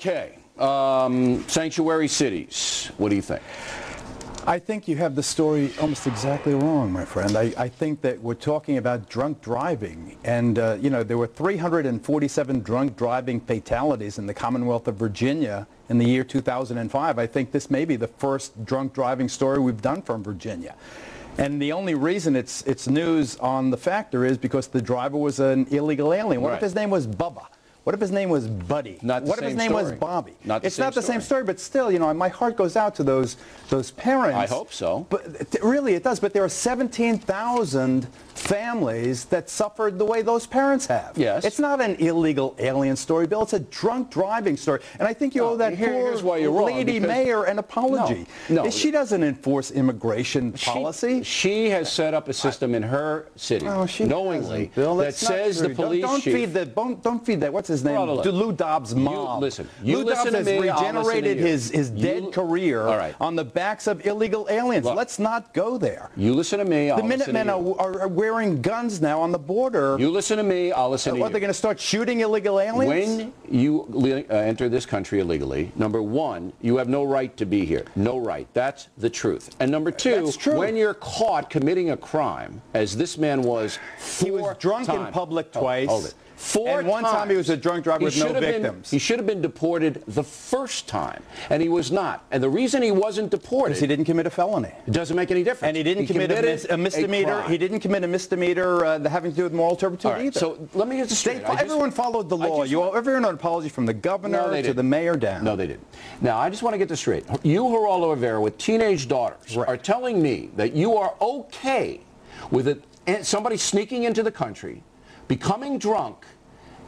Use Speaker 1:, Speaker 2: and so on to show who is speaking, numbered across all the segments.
Speaker 1: Okay. Sanctuary cities. What do you think?
Speaker 2: I think you have the story almost exactly wrong, my friend. I think that we're talking about drunk driving. And, there were 347 drunk driving fatalities in the Commonwealth of Virginia in the year 2005. I think this may be the first drunk driving story we've done from Virginia. And the only reason it's news on the factor is because the driver was an illegal alien. What if his name was Bubba? What if his name was Buddy?
Speaker 1: What
Speaker 2: if his name was Bobby?
Speaker 1: It's
Speaker 2: not the same story, but still, my heart goes out to those parents.
Speaker 1: I hope so.
Speaker 2: But really, it does. But there are 17,000 families that suffered the way those parents have.
Speaker 1: Yes.
Speaker 2: It's not an illegal alien story, Bill. It's a drunk driving story. And I think you owe that poor lady mayor an apology.
Speaker 1: No.
Speaker 2: She doesn't enforce immigration policy.
Speaker 1: She has set up a system in her city, knowingly,
Speaker 2: Bill,
Speaker 1: that says the police chief...
Speaker 2: Don't feed that. What's his name? Lou Dobbs' mom.
Speaker 1: Lou
Speaker 2: Dobbs has regenerated his dead career on the backs of illegal aliens.
Speaker 1: Look,
Speaker 2: let's not go there.
Speaker 1: You listen to me,
Speaker 2: The Minutemen are wearing guns now on the border.
Speaker 1: You listen to me, I'll listen to you.
Speaker 2: What, they're going to start shooting illegal aliens?
Speaker 1: When you enter this country illegally, number one, you have no right to be here. No right. That's the truth. And number two, when you're caught committing a crime, as this man was 4
Speaker 2: He was drunk in public twice.
Speaker 1: Hold it. 4
Speaker 2: and one time he was a drunk driver with no victims.
Speaker 1: He should have been deported the first time, and he was not. And the reason he wasn't deported...
Speaker 2: Because he didn't commit a felony.
Speaker 1: It doesn't make any difference.
Speaker 2: And he didn't commit a misdemeanor. He didn't commit a misdemeanor having to do with moral turpitude either.
Speaker 1: So let me get this straight.
Speaker 2: Everyone followed the law. You owe everyone an apology from the governor to the mayor down.
Speaker 1: No, they didn't. Now, I just want to get this straight. You, Geraldo Rivera, with teenage daughters, are telling me that you are okay with somebody sneaking into the country, becoming drunk,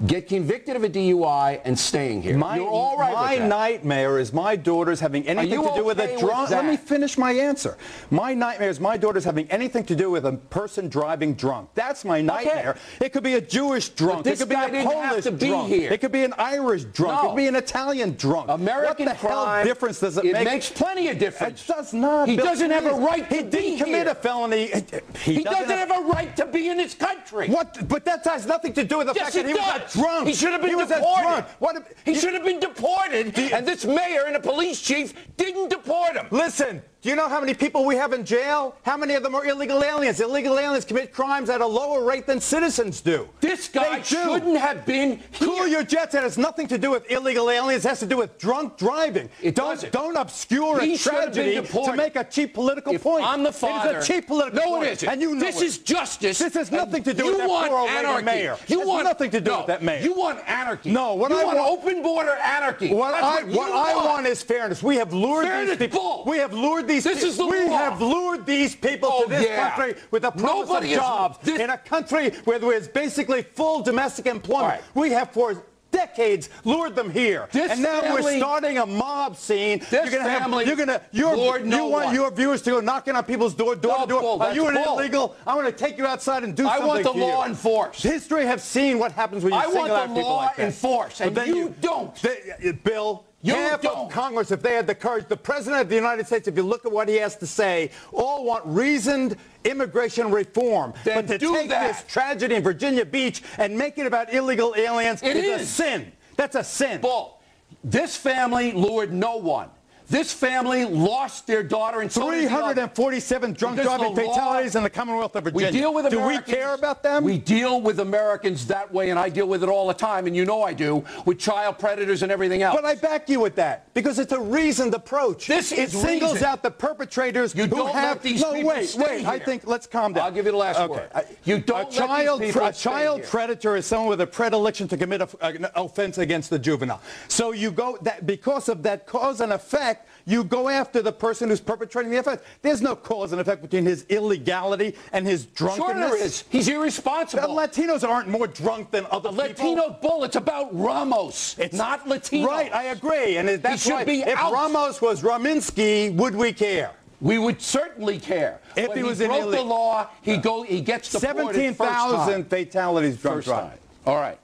Speaker 1: get convicted of a DUI, and staying here. You're all right with that.
Speaker 2: My nightmare is my daughters having anything to do with a drunk... Let me finish my answer. My nightmare is my daughters having anything to do with a person driving drunk. That's my nightmare. It could be a Jewish drunk. It could be a Polish drunk. It could be an Irish drunk. It could be an Italian drunk.
Speaker 1: American crime.
Speaker 2: What the hell difference does it make?
Speaker 1: It makes plenty of difference.
Speaker 2: It does not.
Speaker 1: He doesn't have a right to be here.
Speaker 2: He didn't commit a felony.
Speaker 1: He doesn't have a right to be in this country.
Speaker 2: What? But that has nothing to do with the fact that he was drunk.
Speaker 1: He should have been deported. He should have been deported, and this mayor and the police chief didn't deport him.
Speaker 2: Listen, do you know how many people we have in jail? How many of them are illegal aliens? Illegal aliens commit crimes at a lower rate than citizens do.
Speaker 1: This guy shouldn't have been here.
Speaker 2: Cool your jets. It has nothing to do with illegal aliens. It has to do with drunk driving. Don't obscure a tragedy to make a cheap political point.
Speaker 1: I'm the father.
Speaker 2: It is a cheap political point.
Speaker 1: No, it isn't.
Speaker 2: And you know
Speaker 1: this is justice.
Speaker 2: This has nothing to do with that poor old lady mayor. You want nothing to do with that mayor.
Speaker 1: You want anarchy.
Speaker 2: No,
Speaker 1: you want open border anarchy.
Speaker 2: What I want is fairness. We have lured these people. We have lured these people.
Speaker 1: This is the law.
Speaker 2: We have lured these people to this country with a promise of jobs in a country where there is basically full domestic employment. We have for decades lured them here, and now we're starting a mob scene. You want your viewers to go knocking on people's door to door. Are you an illegal? I want to take you outside and do something.
Speaker 1: I want the law enforced.
Speaker 2: History have seen what happens when you single out people like that.
Speaker 1: I want the law enforced, and you don't.
Speaker 2: Bill. Half of Congress, if they had the courage, the President of the United States, if you look at what he has to say, all want reasoned immigration reform.
Speaker 1: Then
Speaker 2: but to take this tragedy in Virginia Beach and make it about illegal aliens is a sin. That's a sin.
Speaker 1: Bull. This family lured no one. This family lost their daughter in
Speaker 2: 347 drunk driving fatalities in the Commonwealth of Virginia.
Speaker 1: We deal with Americans.
Speaker 2: Do we care about them?
Speaker 1: We deal with Americans that way, and I deal with it all the time, and you know I do, with child predators and everything else.
Speaker 2: But I back you with that, because it's a reasoned approach. It singles out the perpetrators who
Speaker 1: don't
Speaker 2: have...
Speaker 1: let these people stay here.
Speaker 2: I think, let's calm down.
Speaker 1: I'll give you the last word. You don't let these people
Speaker 2: A child predator is someone with a predilection to commit an offense against the juvenile. So you go, because of that cause and effect, you go after the person who's perpetrating the offense. There's no cause and effect between his illegality and his drunkenness.
Speaker 1: Sure there is. He's irresponsible.
Speaker 2: Latinos aren't more drunk than other people.
Speaker 1: Latino bull, it's about Ramos. It's not Latino.
Speaker 2: Right, I agree. And that's why if Ramos was Raminsky, would we care?
Speaker 1: We would certainly care.
Speaker 2: If he was
Speaker 1: broke the law, he gets deported
Speaker 2: 17,000 fatalities drunk driving.
Speaker 1: All right.